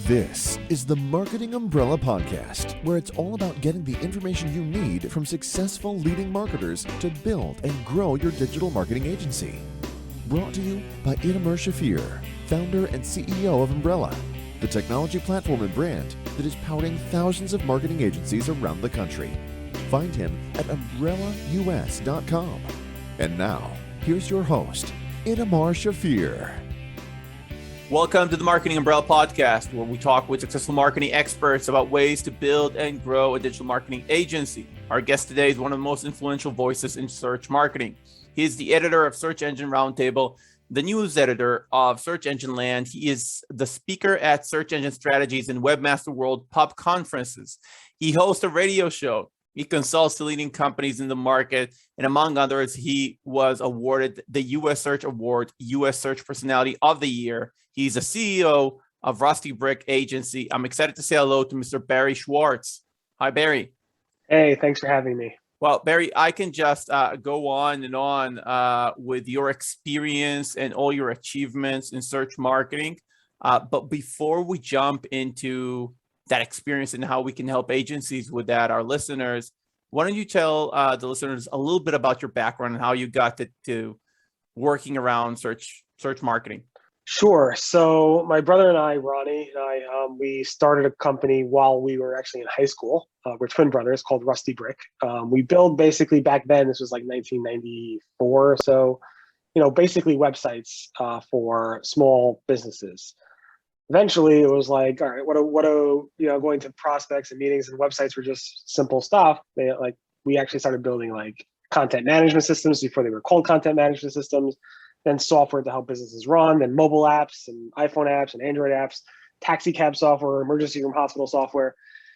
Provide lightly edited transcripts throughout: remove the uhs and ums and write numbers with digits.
This is the Marketing Umbrella Podcast, where it's all about getting the information you need from successful leading marketers to build and grow your digital marketing agency. Brought to you by Itamar, founder and CEO of Umbrella, the technology platform and brand that is powering thousands of marketing agencies around the country. Find him at umbrellaus.com. And now, here's your host, Itamar Shafir. Welcome to the Marketing Umbrella Podcast, where we talk with successful marketing experts about ways to build and grow a digital marketing agency. Our guest today is one of the most influential voices in search marketing. He is the editor of Search Engine Roundtable, the news editor of Search Engine Land. He is the speaker at Search Engine Strategies and Webmaster World pub conferences. He hosts a radio show. He consults to leading companies in the market, and among others, he was awarded the U.S. Search Award, U.S. Search Personality of the Year. He's the CEO of RustyBrick agency. I'm excited to say hello to Mr. Barry Schwartz. Hi, Barry. Hey, thanks for having me. Well, Barry, I can just go on and on with your experience and all your achievements in search marketing. But before we jump into that experience and how we can help agencies with that, our listeners, why don't you tell the listeners a little bit about your background and how you got to working around search marketing? Sure. So my brother and I, Ronnie and I, we started a company while we were actually in high school. We're twin brothers, called RustyBrick. We build basically back then, this was like 1994 or so, basically websites for small businesses. Eventually it was like, all right, going to prospects and meetings and websites were just simple stuff. We actually started building like content management systems before they were called content management systems, then software to help businesses run, then mobile apps and iPhone apps and Android apps, taxi cab software, emergency room hospital software,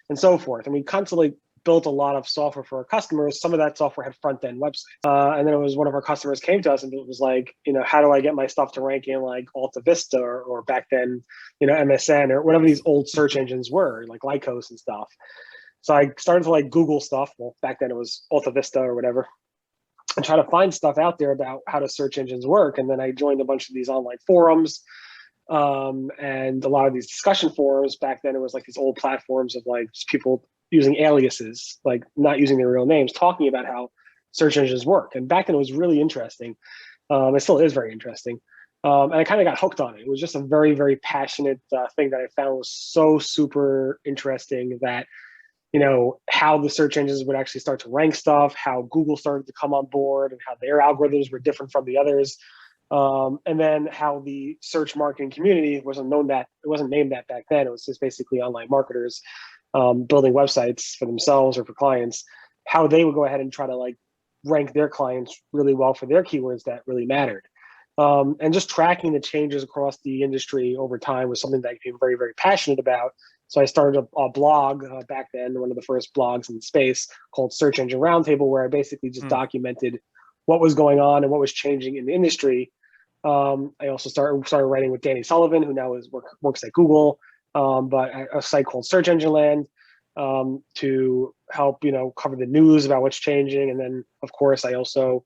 and so forth. And we constantly built a lot of software for our customers. Some of that software had front-end websites. And then it was one of our customers came to us and it was like, how do I get my stuff to rank in like Alta Vista or back then, MSN or whatever these old search engines were, like Lycos and stuff. So I started to like Google stuff. Well, back then it was Alta Vista or whatever, and try to find stuff out there about how the search engines work. And then I joined a bunch of these online forums and a lot of these discussion forums. Back then it was like these old platforms of like just people using aliases, like not using their real names, talking about how search engines work. And back then it was really interesting. It still is very interesting. And I kind of got hooked on it. It was just a very, very passionate thing that I found was so super interesting that, how the search engines would actually start to rank stuff, how Google started to come on board and how their algorithms were different from the others. And then how the search marketing community wasn't named that back then. It was just basically online marketers building websites for themselves or for clients, how they would go ahead and try to like rank their clients really well for their keywords that really mattered. And just tracking the changes across the industry over time was something that I became very, very passionate about. So I started a blog back then, one of the first blogs in the space called Search Engine Roundtable, where I basically just documented what was going on and what was changing in the industry. I also started writing with Danny Sullivan, who now works at Google, but a site called Search Engine Land to help cover the news about what's changing. And then of course I also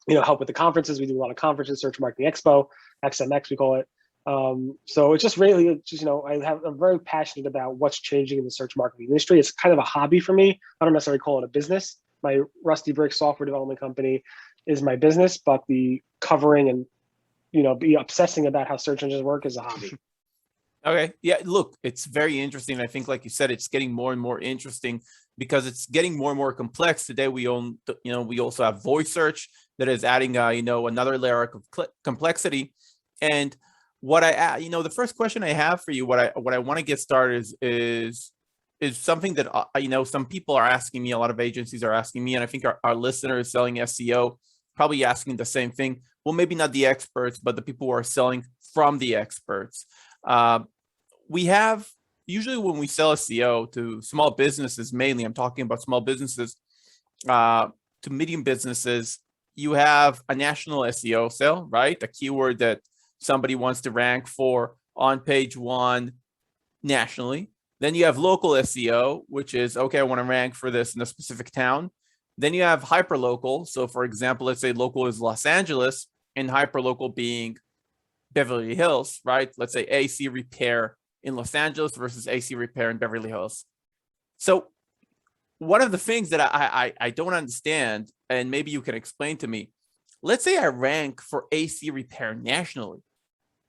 help with the conferences. We do a lot of conferences, Search Marketing Expo, XMX we call it. So it's just really I'm very passionate about what's changing in the search marketing industry. It's kind of a hobby for me. I don't necessarily call it a business. My RustyBrick software development company is my business, but the covering and be obsessing about how search engines work is a hobby. Okay. Yeah, look, it's very interesting. I think, like you said, it's getting more and more interesting because it's getting more and more complex. Today, we also have voice search that is adding, another layer of complexity. And what the first question I have for you, what I want to get started is something that, some people are asking me, a lot of agencies are asking me, and I think our listeners selling SEO probably asking the same thing. Well, maybe not the experts, but the people who are selling from the experts. We have, usually when we sell SEO to small businesses, mainly I'm talking about small businesses to medium businesses, you have a national SEO sale, right? A keyword that somebody wants to rank for on page one nationally. Then you have local SEO, which is, okay, I want to rank for this in a specific town. Then you have hyperlocal. So for example, let's say local is Los Angeles and hyperlocal being Beverly Hills, right? Let's say AC Repair in Los Angeles versus AC repair in Beverly Hills. So one of the things that I don't understand, and maybe you can explain to me, let's say I rank for AC repair nationally,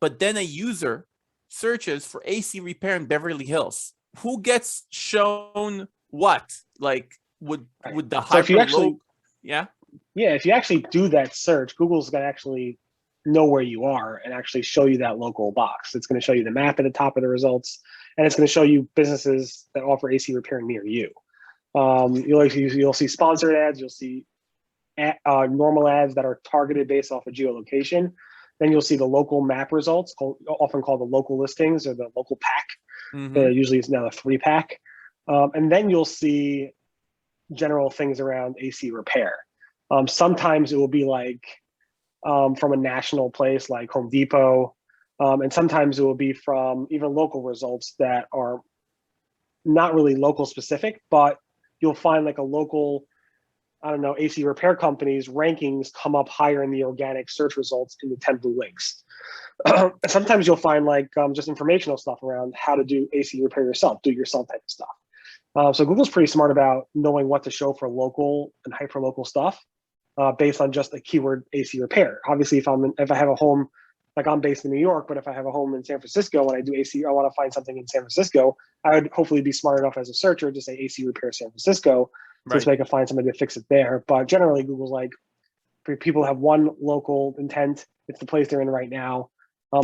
but then a user searches for AC repair in Beverly Hills. Who gets shown what? Like, would the So if you hyper actually, low, yeah? yeah, if you actually do that search, Google's going to actually know where you are and actually show you that local box. It's going to show you the map at the top of the results, and it's going to show you businesses that offer AC repair near you. You'll see sponsored ads, you'll see normal ads that are targeted based off of geolocation. Then you'll see the local map results, often called the local listings or the local pack. Usually it's now a 3-pack. And then you'll see general things around AC repair. Sometimes it will be like from a national place like Home Depot. And sometimes it will be from even local results that are not really local specific, but you'll find like a local, I don't know, AC repair companies rankings come up higher in the organic search results in the 10 blue links. Sometimes you'll find like just informational stuff around how to do AC repair yourself, do it yourself type of stuff. So Google's pretty smart about knowing what to show for local and hyper local stuff based on just a keyword AC repair. Obviously, if I have a home, like I'm based in New York, but if I have a home in San Francisco and I do AC, I want to find something in San Francisco, I would hopefully be smart enough as a searcher to say AC repair San Francisco, so I can find somebody to fix it there. But generally, Google's like, for people have one local intent, it's the place they're in right now.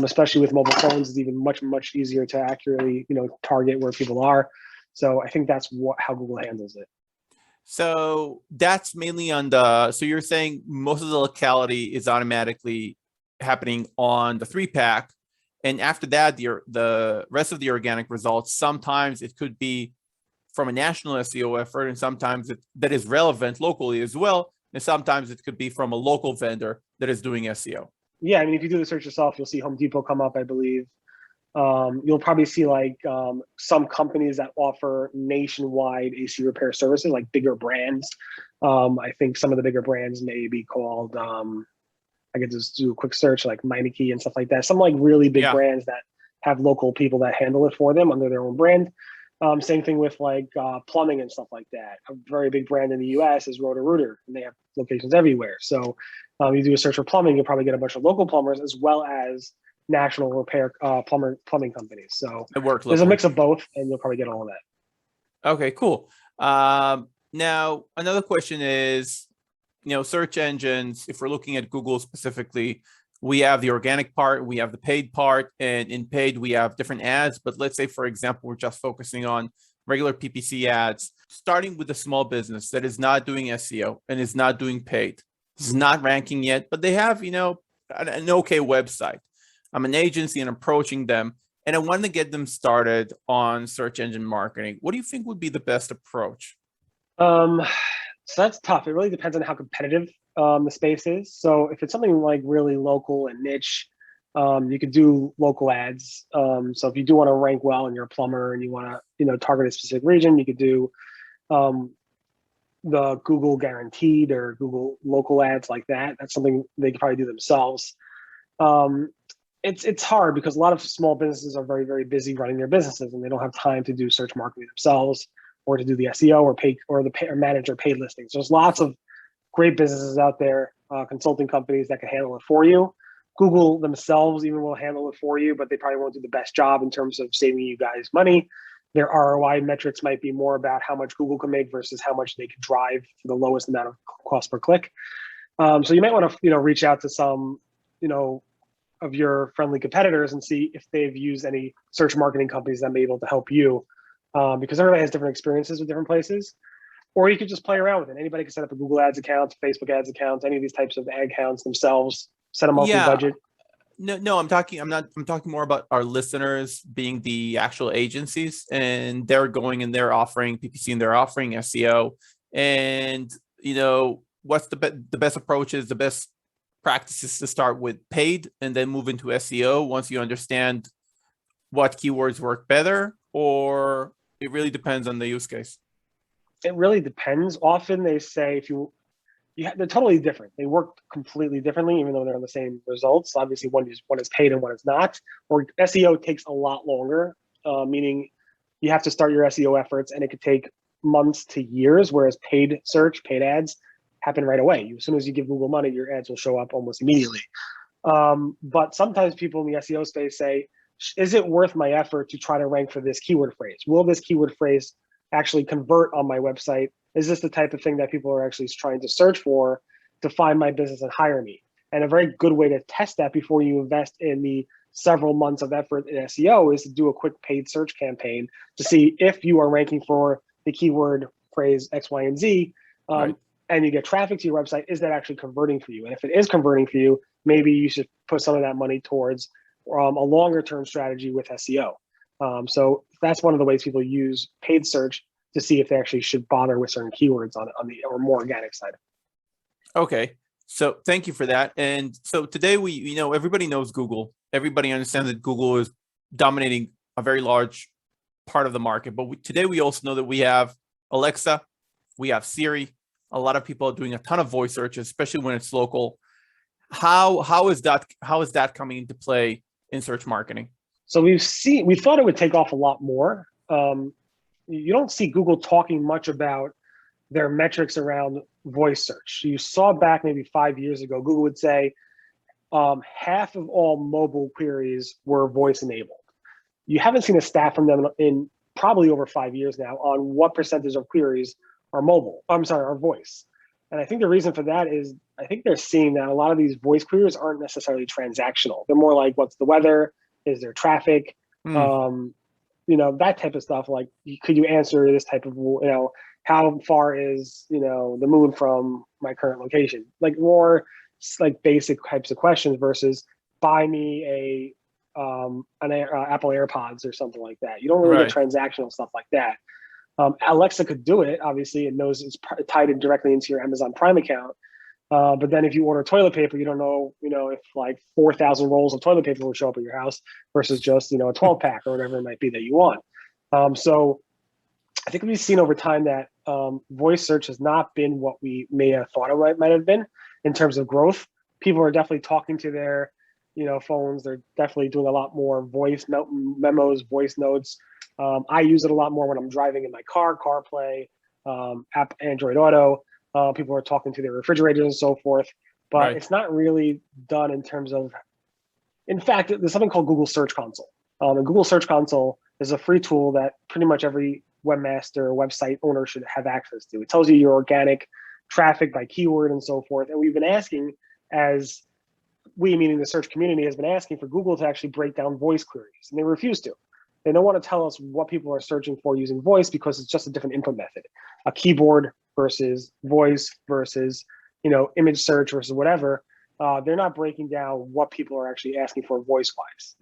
Especially with mobile phones, it's even much easier to accurately, target where people are. So I think that's how Google handles it. So that's mainly on so you're saying most of the locality is automatically happening on the 3-pack. And after that, the rest of the organic results, sometimes it could be from a national SEO effort, and sometimes that is relevant locally as well. And sometimes it could be from a local vendor that is doing SEO. Yeah, I mean, if you do the search yourself, you'll see Home Depot come up, I believe. You'll probably see like some companies that offer nationwide AC repair services, like bigger brands. I think some of the bigger brands may be called, I could just do a quick search like Meineke and stuff like that. Some like really big brands that have local people that handle it for them under their own brand. Same thing with like plumbing and stuff like that. A very big brand in the US is Roto-Rooter, and they have locations everywhere. So you do a search for plumbing, you'll probably get a bunch of local plumbers as well as national repair plumbing companies. So there's a mix of both, and you'll probably get all of that. Okay, cool. Now, another question is, search engines, if we're looking at Google specifically, we have the organic part, we have the paid part, and in paid, we have different ads. But let's say, for example, we're just focusing on regular PPC ads, starting with a small business that is not doing SEO and is not doing paid. It's not ranking yet, but they have, an okay website. I'm an agency and approaching them, and I want to get them started on search engine marketing. What do you think would be the best approach? So that's tough. It really depends on how competitive the space is. So if it's something like really local and niche, you could do local ads. So if you do want to rank well and you're a plumber and you want to, target a specific region, you could do the Google guaranteed or Google local ads like that. That's something they could probably do themselves. It's hard because a lot of small businesses are very, very busy running their businesses and they don't have time to do search marketing themselves or to do the SEO or manage their paid listings. There's lots of great businesses out there, consulting companies that can handle it for you. Google themselves even will handle it for you, but they probably won't do the best job in terms of saving you guys money. Their ROI metrics might be more about how much Google can make versus how much they can drive for the lowest amount of cost per click. So you might want to, reach out to some, of your friendly competitors and see if they've used any search marketing companies that may be able to help you, because everybody has different experiences with different places. Or you could just play around with it. Anybody can set up a Google Ads account, Facebook Ads account, any of these types of ad accounts themselves, set a monthly budget. No, I'm talking more about our listeners being the actual agencies, and they're going and they're offering PPC and they're offering SEO. And, what's the best approaches, the best practices to start with paid and then move into SEO once you understand what keywords work better, or it really depends on the use case? It really depends. Often they say they're totally different. They work completely differently, even though they're on the same results. Obviously, one is paid and one is not. Or SEO takes a lot longer meaning you have to start your SEO efforts, and it could take months to years, whereas paid search, paid ads happen right away. As soon as you give Google money, your ads will show up almost immediately. But sometimes people in the SEO space say, is it worth my effort to try to rank for this keyword phrase? Will this keyword phrase actually convert on my website? Is this the type of thing that people are actually trying to search for to find my business and hire me? And a very good way to test that before you invest in the several months of effort in SEO is to do a quick paid search campaign to see if you are ranking for the keyword phrase X, Y, and Z, Right. and you get traffic to your website. Is that actually converting for you? And if it is converting for you, maybe you should put some of that money towards a longer term strategy with SEO. So that's one of the ways people use paid search to see if they actually should bother with certain keywords on the or more organic side. Okay. So thank you for that. And so today everybody knows Google. Everybody understands that Google is dominating a very large part of the market. But today we also know that we have Alexa, we have Siri. A lot of people are doing a ton of voice searches, especially when it's local. How is that coming into play in search marketing? So we thought it would take off a lot more. You don't see Google talking much about their metrics around voice search. You saw back maybe 5 years ago, Google would say half of all mobile queries were voice enabled. You haven't seen a stat from them in probably over 5 years now on what percentage of queries are are voice. And I think the reason for that is I think they're seeing that a lot of these voice queries aren't necessarily transactional. They're more like, what's the weather? Is there traffic? That type of stuff. Like, could you answer this type of, how far is, the moon from my current location? Like more like basic types of questions versus buy me an Apple AirPods or something like that. You don't really get transactional stuff like that. Alexa could do it. Obviously, it knows it's tied in directly into your Amazon Prime account. But then if you order toilet paper, you don't know, if like 4,000 rolls of toilet paper will show up at your house versus just, a 12 pack or whatever it might be that you want. So I think we've seen over time that voice search has not been what we may have thought it might have been in terms of growth. People are definitely talking to their, phones. They're definitely doing a lot more voice memos, voice notes. I use it a lot more when I'm driving in my car, CarPlay, app, Android Auto. People are talking to their refrigerators and so forth, but it's not really done in terms of, in fact, there's something called Google Search Console. And Google Search Console is a free tool that pretty much every webmaster or website owner should have access to. It tells you your organic traffic by keyword and so forth. And we've been asking, as we, meaning the search community, has been asking for Google to actually break down voice queries, and they refuse to. They don't want to tell us what people are searching for using voice because it's just a different input method. A keyboard versus voice versus, image search versus whatever. They're not breaking down what people are actually asking for voice-wise,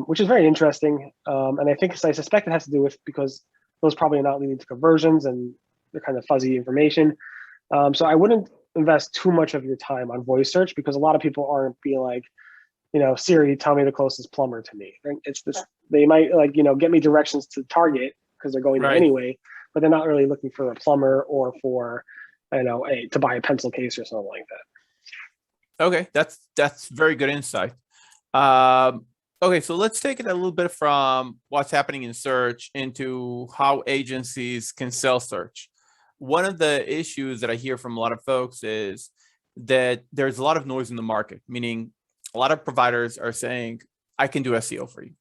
which is very interesting. And I suspect it has to do with because those probably are not leading to conversions and they're kind of fuzzy information. So I wouldn't invest too much of your time on voice search because a lot of people aren't being like, Siri, tell me the closest plumber to me. It's this. They might get me directions to Target because they're going there anyway, but they're not really looking for a plumber or for, to buy a pencil case or something like that. Okay, that's very good insight. Okay, so let's take it a little bit from what's happening in search into how agencies can sell search. One of the issues that I hear from a lot of folks is that there's a lot of noise in the market, meaning a lot of providers are saying, I can do SEO for you.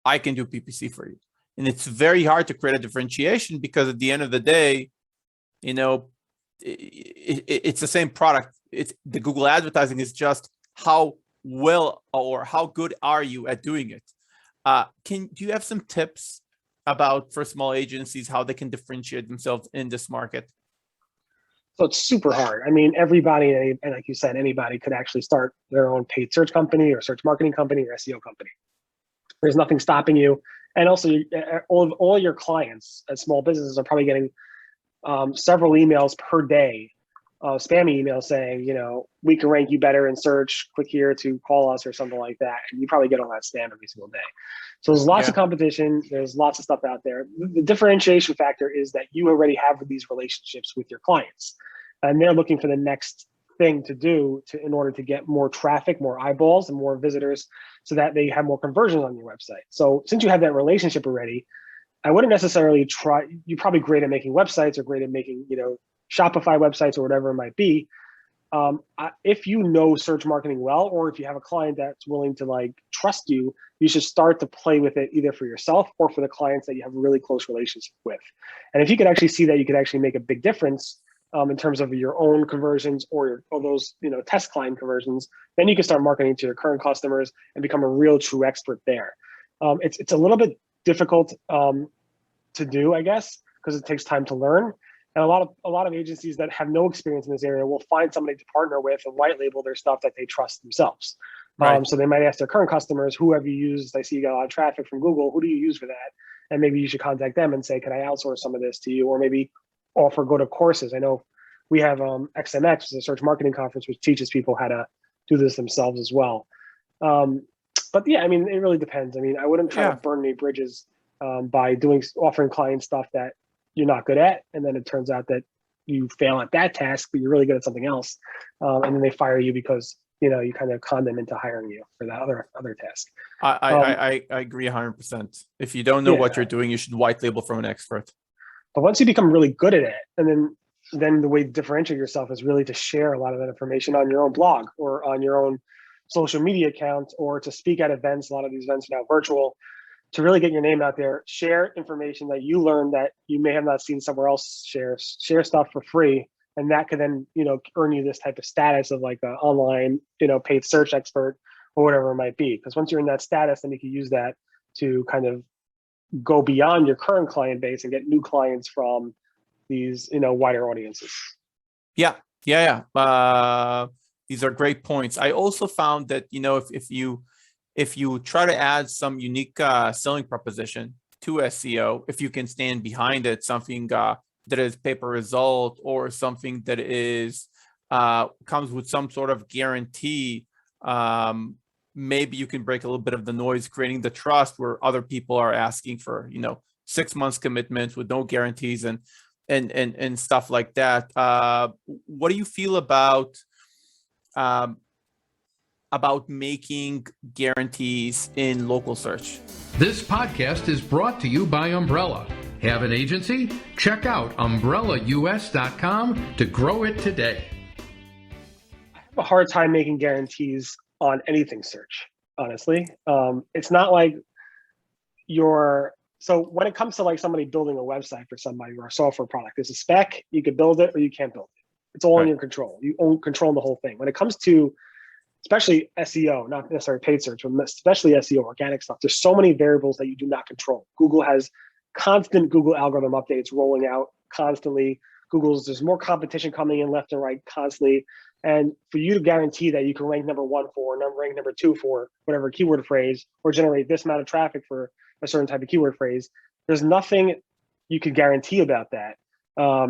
I can do PPC for you. And it's very hard to create a differentiation because at the end of the day, it's the same product. It's the Google advertising is just how well or how good are you at doing it? Do you have some tips about for small agencies, how they can differentiate themselves in this market? So it's super hard. I mean, everybody, and like you said, anybody could actually start their own paid search company or search marketing company or SEO company. There's nothing stopping you. And also, all your clients as small businesses are probably getting several emails per day, spammy emails saying, we can rank you better in search, click here to call us or something like that. And you probably get all that spam every single day. So there's lots of competition. There's lots of stuff out there. The differentiation factor is that you already have these relationships with your clients. And they're looking for the next thing to do in order to get more traffic, more eyeballs, and more visitors so that they have more conversions on your website. So since you have that relationship already, I wouldn't necessarily try. You're probably great at making websites or great at making, Shopify websites or whatever it might be. If you know search marketing well, or if you have a client that's willing to trust you, you should start to play with it either for yourself or for the clients that you have a really close relationship with. And if you could actually see that you could actually make a big difference in terms of your own conversions or those test client conversions, then you can start marketing to your current customers and become a real true expert there. It's a little bit difficult to do, I guess, because it takes time to learn. And a lot of agencies that have no experience in this area will find somebody to partner with and white label their stuff that they trust themselves. Right. So they might ask their current customers, who have you used? I see you got a lot of traffic from Google. Who do you use for that? And maybe you should contact them and say, can I outsource some of this to you? Or maybe offer go to courses. I know we have XMX, the search marketing conference, which teaches people how to do this themselves as well. But yeah, I mean, it really depends. I mean, I wouldn't try to burn any bridges by offering clients stuff that you're not good at, and then it turns out that you fail at that task, but you're really good at something else, and then they fire you because you kind of con them into hiring you for that other task. I agree 100%. If you don't know what you're doing, you should white label from an expert. But once you become really good at it, and then the way to differentiate yourself is really to share a lot of that information on your own blog or on your own social media account, or to speak at events. A lot of these events are now virtual. To really get your name out there, share information that you learned that you may have not seen somewhere else. Share stuff for free, and that could then earn you this type of status of like an online paid search expert or whatever it might be. Because once you're in that status, then you can use that to kind of go beyond your current client base and get new clients from these wider audiences. Yeah. These are great points. I also found that if you try to add some unique selling proposition to SEO, if you can stand behind it, something that is pay-per-result or something that is comes with some sort of guarantee, maybe you can break a little bit of the noise, creating the trust where other people are asking for 6 months commitments with no guarantees and stuff like that. What do you feel about making guarantees in local search? This podcast is brought to you by Umbrella. Have an agency? Check out umbrellaus.com to grow it today. I have a hard time making guarantees on anything search, honestly. It's not like so when it comes to like somebody building a website for somebody or a software product, there's a spec, you can build it or you can't build it. It's all in your control. You own control the whole thing. When it comes to especially SEO, not necessarily paid search, but especially SEO, organic stuff, there's so many variables that you do not control. Google has constant Google algorithm updates rolling out constantly. There's more competition coming in left and right constantly. And for you to guarantee that you can rank number 1 for, rank number 2 for whatever keyword phrase, or generate this amount of traffic for a certain type of keyword phrase, there's nothing you can guarantee about that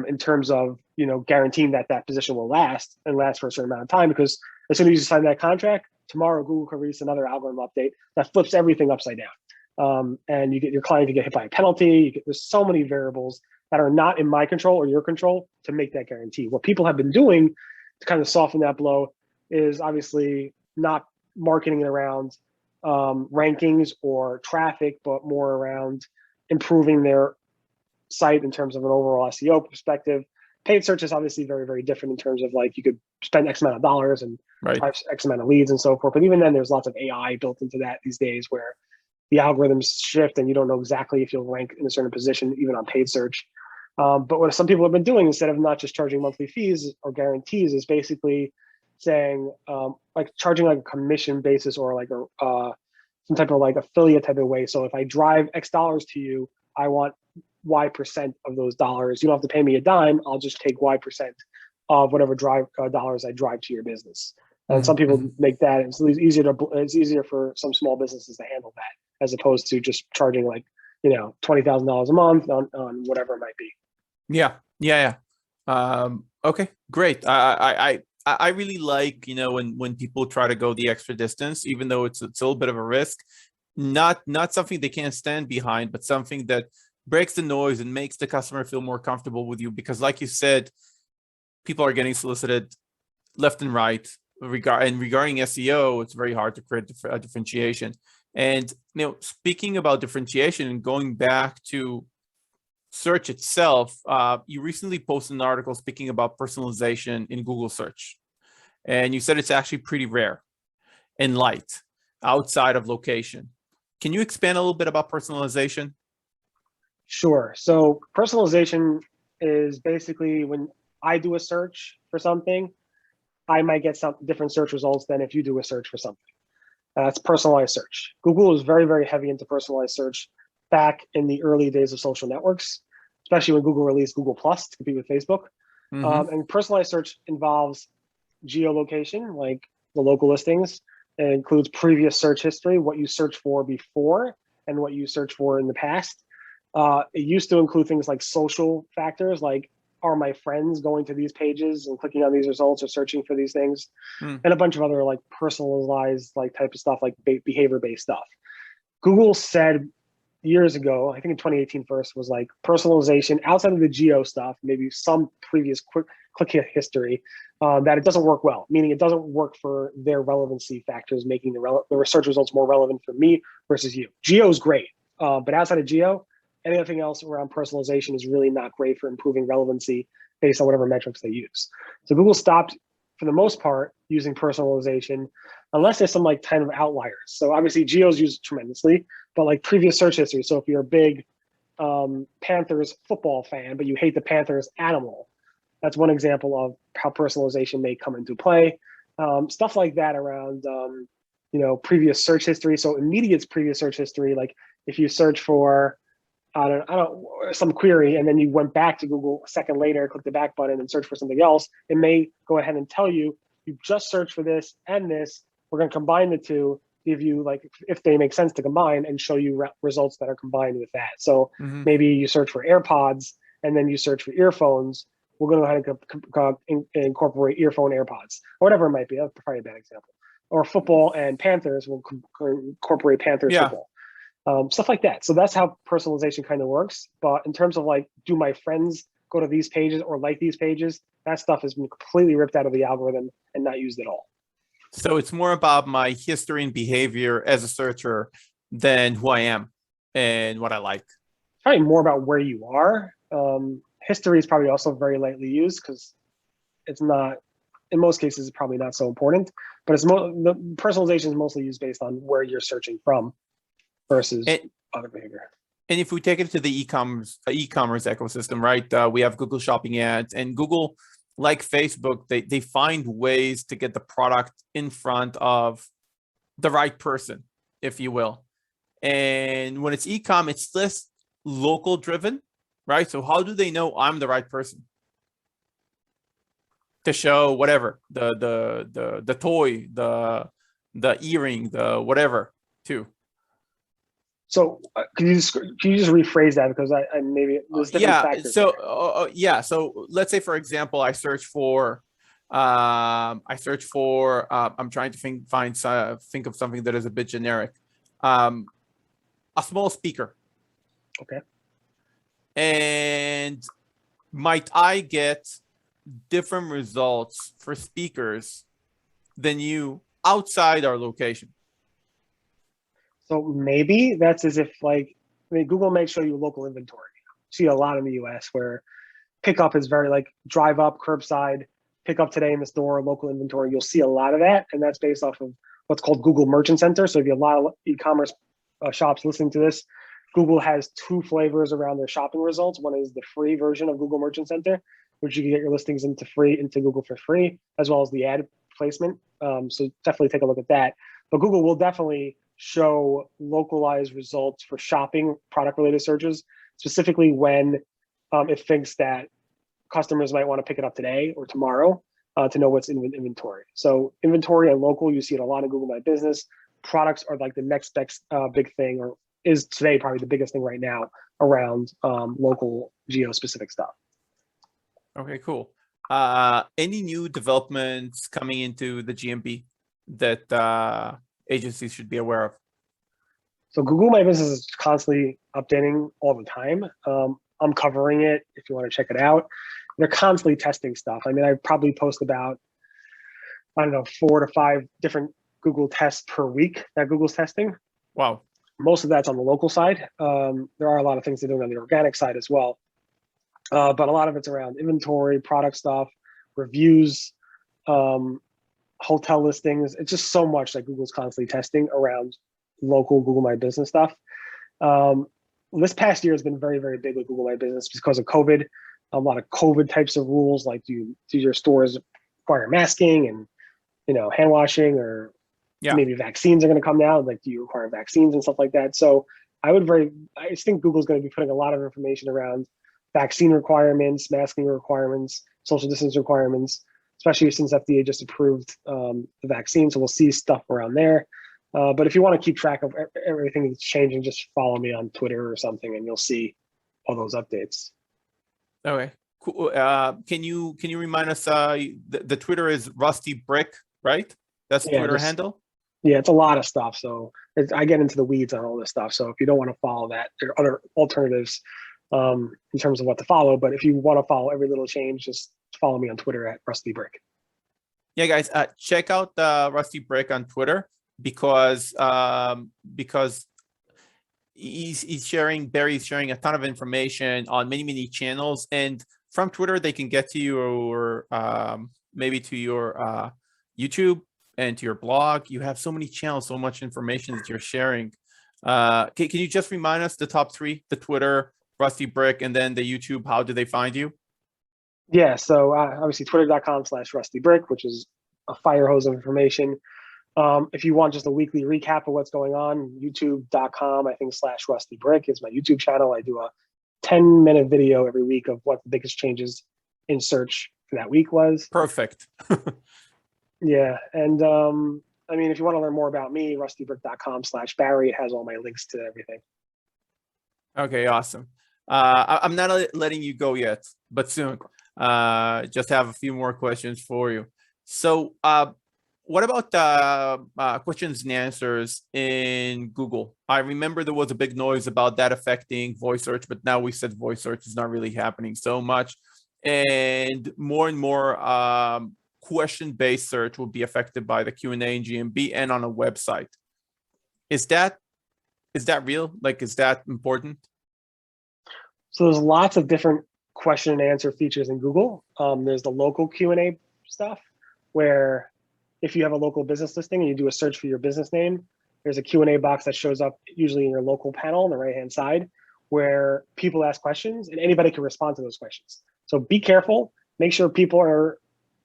in terms of guaranteeing that position will last for a certain amount of time, because as soon as you sign that contract, tomorrow Google could release another algorithm update that flips everything upside down. And your client can get hit by a penalty. There's so many variables that are not in my control or your control to make that guarantee. What people have been doing to kind of soften that blow is obviously not marketing around rankings or traffic, but more around improving their site in terms of an overall SEO perspective. Paid search is obviously very, very different in terms of like you could spend X amount of dollars and drive X amount of leads and so forth. But even then, there's lots of AI built into that these days where the algorithms shift and you don't know exactly if you'll rank in a certain position, even on paid search. But what some people have been doing, instead of not just charging monthly fees or guarantees, is basically saying like charging like a commission basis or like some type of like affiliate type of way. So if I drive X dollars to you, I want Y% of those dollars. You don't have to pay me a dime. I'll just take Y% of whatever dollars I drive to your business. And some people make that. It's easier for some small businesses to handle that, as opposed to just charging like $20,000 a month on whatever it might be. Yeah. Okay, great. I really like when people try to go the extra distance, even though it's a little bit of a risk. Not something they can't stand behind, but something that breaks the noise and makes the customer feel more comfortable with you. Because like you said, people are getting solicited left and right. regarding SEO, it's very hard to create a differentiation. And speaking about differentiation and going back to search itself, you recently posted an article speaking about personalization in Google search, and you said it's actually pretty rare and light outside of location. Can you expand a little bit about personalization? Sure. So personalization is basically when I do a search for something, I might get some different search results than if you do a search for something. It's personalized search. Google was very, very heavy into personalized search back in the early days of social networks, especially when Google released Google Plus to compete with Facebook. And personalized search involves geolocation, like the local listings. It includes previous search history, what you searched for before and what you searched for in the past. It used to include things like social factors, like are my friends going to these pages and clicking on these results or searching for these things, and a bunch of other like personalized like type of stuff, like behavior-based stuff. Google said years ago, I think in 2018 first, was like personalization outside of the geo stuff, maybe some previous click history, that it doesn't work well, meaning it doesn't work for their relevancy factors, making the research results more relevant for me versus you. Geo is great, but outside of geo, anything else around personalization is really not great for improving relevancy based on whatever metrics they use. So Google stopped, for the most part, using personalization, unless there's some like kind of outliers. So obviously geo's used tremendously, but like previous search history. So if you're a big Panthers football fan, but you hate the Panthers animal, that's one example of how personalization may come into play. Stuff like that around, previous search history. So immediate previous search history, like if you search for, some query, and then you went back to Google a second later, click the back button and search for something else, it may go ahead and tell you, you just searched for this and this. We're going to combine the two, give you like, if they make sense to combine, and show you results that are combined with that. So maybe you search for AirPods and then you search for earphones. We're going to go ahead and incorporate earphone AirPods, or whatever it might be. That's probably a bad example. Or football and Panthers will incorporate Panthers football. Stuff like that. So that's how personalization kind of works. But in terms of like, do my friends go to these pages or like these pages? That stuff has been completely ripped out of the algorithm and not used at all. So it's more about my history and behavior as a searcher than who I am and what I like. Probably more about where you are. History is probably also very lightly used because it's not, in most cases, it's probably not so important. But it's the personalization is mostly used based on where you're searching from versus other behavior. And if we take it to the e-commerce ecosystem, right? We have Google Shopping ads, and Google, like Facebook, they find ways to get the product in front of the right person, if you will. And when it's e-com, it's less local driven, right? So how do they know I'm the right person to show whatever, the toy, the earring, the whatever too? So can you just rephrase that, because I maybe there's different factors. So let's say, for example, I search for I'm trying to think of something that is a bit generic. A small speaker. Okay. And might I get different results for speakers than you outside our location? So maybe that's as if like, Google may show you local inventory. See a lot in the US where pickup is very like drive up, curbside, pick up today in the store, local inventory. You'll see a lot of that. And that's based off of what's called Google Merchant Center. So if you have a lot of e-commerce shops listening to this, Google has two flavors around their shopping results. One is the free version of Google Merchant Center, which you can get your listings into Google for free, as well as the ad placement. So definitely take a look at that. But Google will definitely show localized results for shopping product related searches, specifically when it thinks that customers might want to pick it up today or tomorrow to know what's in inventory. So inventory and local, you see it a lot in Google My Business. Products are like the next big thing, or is today probably the biggest thing right now around local geo-specific stuff. Okay, cool. Any new developments coming into the GMB that agencies should be aware of? So Google My Business is constantly updating all the time. I'm covering it if you want to check it out. They're constantly testing stuff. I mean, I probably post about, I don't know, 4 to 5 different Google tests per week that Google's testing. Wow. Most of that's on the local side. There are a lot of things they're doing on the organic side as well. But a lot of it's around inventory, product stuff, reviews, hotel listings. It's just so much that Google's constantly testing around local Google My Business stuff. This past year has been very, very big with Google My Business because of COVID. A lot of COVID types of rules, like do your stores require masking and hand washing, or maybe vaccines are going to come now. Like, do you require vaccines and stuff like that? So I think Google's going to be putting a lot of information around vaccine requirements, masking requirements, social distance requirements, especially since FDA just approved the vaccine. So we'll see stuff around there. But if you want to keep track of everything that's changing, just follow me on Twitter or something, and you'll see all those updates. Okay, cool. Can you remind us? The Twitter is RustyBrick, right? That's the Twitter handle. Yeah, it's a lot of stuff. So I get into the weeds on all this stuff. So if you don't want to follow that, there are other alternatives in terms of what to follow. But if you want to follow every little change, just follow me on Twitter at RustyBrick. Yeah, guys, check out RustyBrick on Twitter because Barry's sharing a ton of information on many channels, and from Twitter they can get to your maybe to your YouTube and to your blog. You have so many channels, so much information that you're sharing. Can you just remind us the top 3: the Twitter, RustyBrick, and then the YouTube? How do they find you? Yeah, so obviously twitter.com/RustyBrick, which is a fire hose of information. If you want just a weekly recap of what's going on, youtube.com, I think /RustyBrick is my YouTube channel. I do a 10-minute video every week of what the biggest changes in search for that week was. Perfect. Yeah. And I mean, if you want to learn more about me, rustybrick.com/Barry has all my links to everything. Okay, awesome. I'm not letting you go yet, but soon. Just have a few more questions for you. So what about questions and answers in Google? I remember there was a big noise about that affecting voice search, but now we said voice search is not really happening so much. And more question-based search will be affected by the Q&A and GMB and on a website. Is that real? Like, is that important? So there's lots of different question and answer features in Google. There's the local Q&A stuff, where if you have a local business listing and you do a search for your business name, there's a Q&A box that shows up usually in your local panel on the right-hand side, where people ask questions and anybody can respond to those questions. So be careful, make sure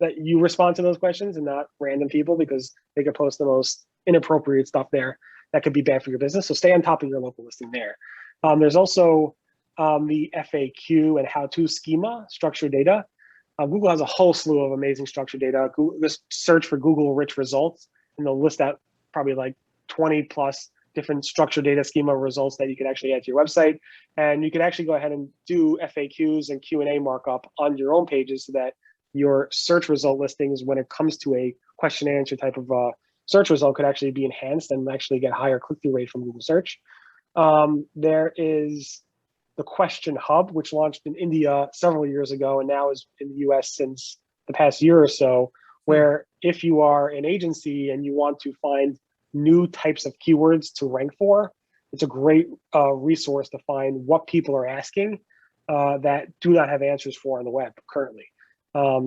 that you respond to those questions and not random people, because they could post the most inappropriate stuff there that could be bad for your business. So stay on top of your local listing there. There's also the FAQ and how-to schema, structured data. Google has a whole slew of amazing structured data. Just search for Google rich results, and they'll list out probably like 20 plus different structured data schema results that you could actually add to your website. And you could actually go ahead and do FAQs and Q&A markup on your own pages so that your search result listings, when it comes to a question and answer type of search result, could actually be enhanced and actually get higher click-through rate from Google search. There is the Question Hub, which launched in India several years ago and now is in the US since the past year or so, where if you are an agency and you want to find new types of keywords to rank for, it's a great resource to find what people are asking that do not have answers for on the web currently.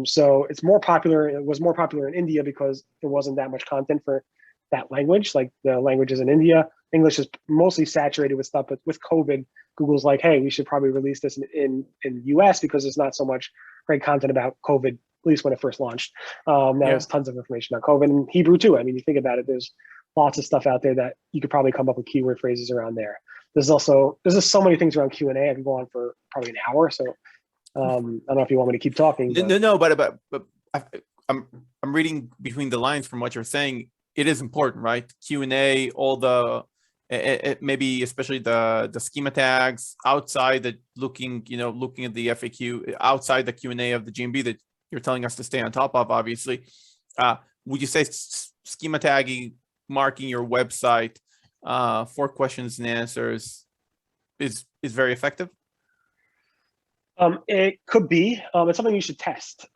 So it's more popular. It was more popular in India because there wasn't that much content for that language. Like, the languages in India, English is mostly saturated with stuff, but with COVID, Google's like, hey, we should probably release this in the US because there's not so much great content about COVID, at least when it first launched. Now there's tons of information on COVID, and Hebrew too. I mean, you think about it, there's lots of stuff out there that you could probably come up with keyword phrases around there. There's just so many things around Q&A. I can go on for probably an hour. So I don't know if you want me to keep talking. But I'm reading between the lines from what you're saying. It is important, right? Q&A, all the maybe especially the schema tags outside the looking at the FAQ outside the Q&A of the GMB that you're telling us to stay on top of. Obviously, would you say schema tagging, marking your website for questions and answers is very effective? It could be. It's something you should test.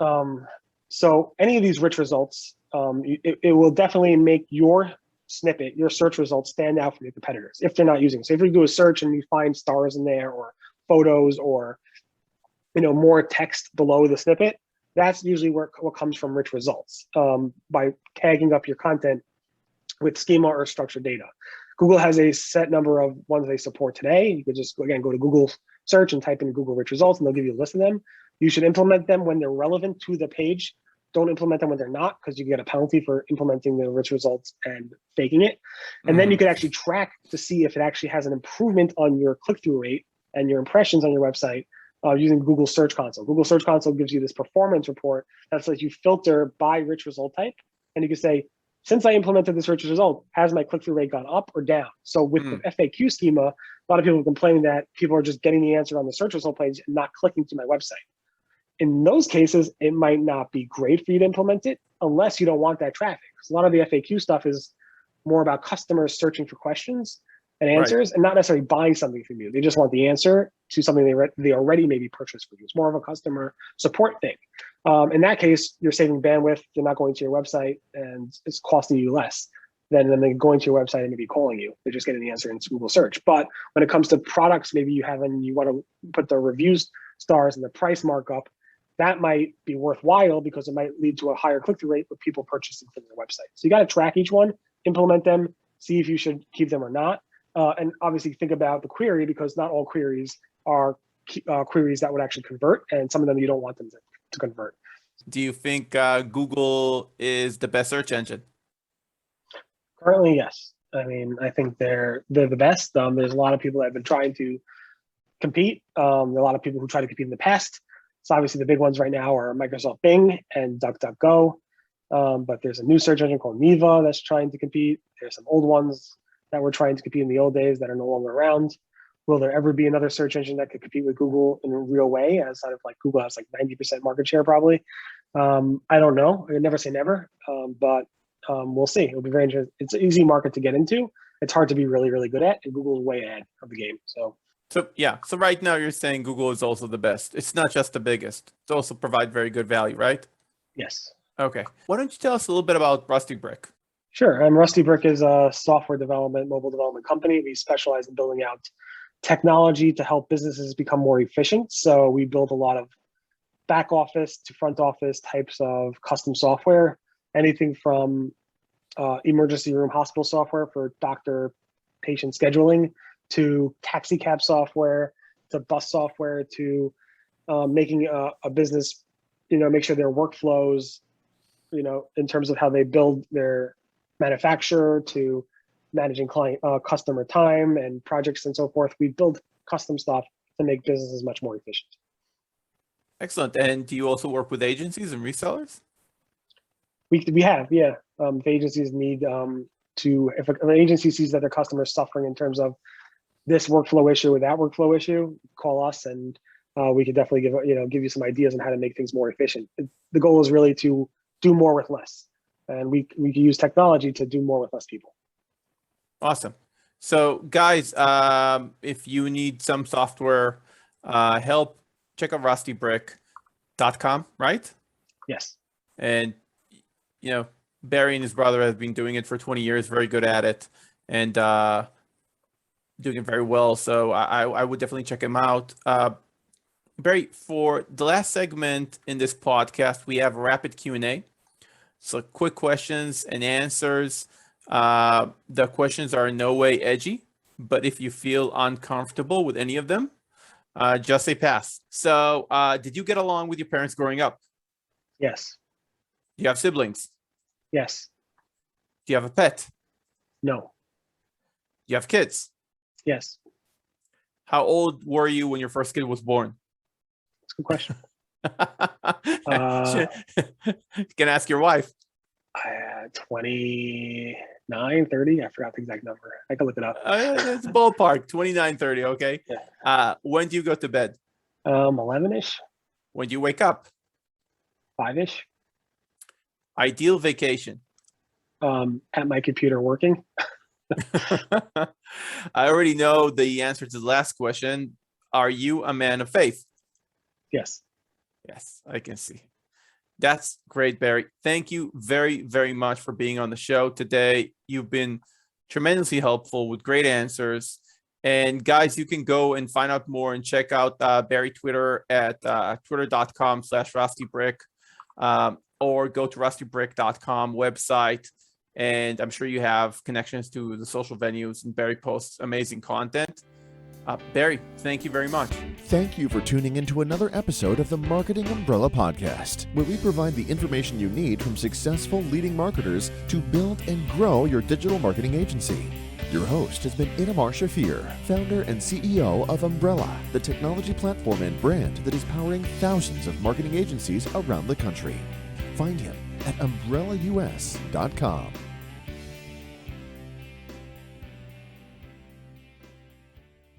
So any of these rich results, It will definitely make your snippet, your search results stand out from your competitors if they're not using it. So if you do a search and you find stars in there or photos or more text below the snippet, that's usually what comes from rich results by tagging up your content with schema or structured data. Google has a set number of ones they support today. You could just, again, go to Google search and type in Google rich results, and they'll give you a list of them. You should implement them when they're relevant to the page. Don't implement them when they're not, because you get a penalty for implementing the rich results and faking it. And then you can actually track to see if it actually has an improvement on your click-through rate and your impressions on your website using Google Search Console. Google Search Console gives you this performance report that lets you filter by rich result type. And you can say, since I implemented this rich result, has my click-through rate gone up or down? So with the FAQ schema, a lot of people are complaining that people are just getting the answer on the search result page and not clicking to my website. In those cases, it might not be great for you to implement it unless you don't want that traffic. Because a lot of the FAQ stuff is more about customers searching for questions and answers and not necessarily buying something from you. They just want the answer to something they already maybe purchased from you. It's more of a customer support thing. In that case, you're saving bandwidth. They're not going to your website, and it's costing you less than them going to your website and maybe calling you. They're just getting the answer in Google search. But when it comes to products, maybe you want to put the reviews stars and the price markup, that might be worthwhile because it might lead to a higher click-through rate with people purchasing from their website. So you got to track each one, implement them, see if you should keep them or not. And obviously think about the query, because not all queries are queries that would actually convert, and some of them you don't want them to convert. Do you think Google is the best search engine? Currently, yes. I mean, I think they're the best. There's a lot of people that have been trying to compete. There are a lot of people who tried to compete in the past. So obviously the big ones right now are Microsoft Bing and DuckDuckGo. But there's a new search engine called Neeva that's trying to compete. There's some old ones that were trying to compete in the old days that are no longer around. Will there ever be another search engine that could compete with Google in a real way, outside of like Google has like 90% market share probably? I don't know. I never say never, but we'll see. It'll be very interesting. It's an easy market to get into. It's hard to be really, really good at, and Google's way ahead of the game. So yeah. So right now you're saying Google is also the best. It's not just the biggest. It also provide very good value, right? Yes. Okay. Why don't you tell us a little bit about RustyBrick? Sure. RustyBrick is a software development, mobile development company. We specialize in building out technology to help businesses become more efficient. So we build a lot of back office to front office types of custom software, anything from emergency room hospital software for doctor patient scheduling, to taxi cab software, to bus software, to making a business, make sure their workflows, in terms of how they build their manufacturer, to managing customer time and projects and so forth. We build custom stuff to make businesses much more efficient. Excellent. And do you also work with agencies and resellers? We have, yeah. If agencies need if an agency sees that their customer is suffering in terms of this workflow issue or that workflow issue, call us, and we could definitely give you some ideas on how to make things more efficient. The goal is really to do more with less, and we can use technology to do more with less people. Awesome. So guys, if you need some software help, check out rustybrick.com, right? Yes. And Barry and his brother have been doing it for 20 years, very good at it, and doing it very well. So I would definitely check him out. Barry, for the last segment in this podcast, we have rapid Q&A. So quick questions and answers. The questions are in no way edgy, but if you feel uncomfortable with any of them, just say pass. So did you get along with your parents growing up? Yes. Do you have siblings? Yes. Do you have a pet? No. Do you have kids? Yes. How old were you when your first kid was born? That's a good question. You can ask your wife. 29, 30. I forgot the exact number. I can look it up. It's ballpark, 29, 30, okay? Yeah. When do you go to bed? 11-ish. When do you wake up? 5-ish. Ideal vacation? At my computer working. I already know the answer to the last question. Are you a man of faith? Yes. Yes, I can see. That's great, Barry. Thank you very, very much for being on the show today. You've been tremendously helpful with great answers. And guys, you can go and find out more and check out Barry Twitter at twitter.com/RustyBrick or go to rustybrick.com website. And I'm sure you have connections to the social venues, and Barry posts amazing content. Barry, thank you very much. Thank you for tuning into another episode of the Marketing Umbrella Podcast, where we provide the information you need from successful leading marketers to build and grow your digital marketing agency. Your host has been Itamar Shafir, founder and CEO of Umbrella, the technology platform and brand that is powering thousands of marketing agencies around the country. Find him at umbrellaus.com.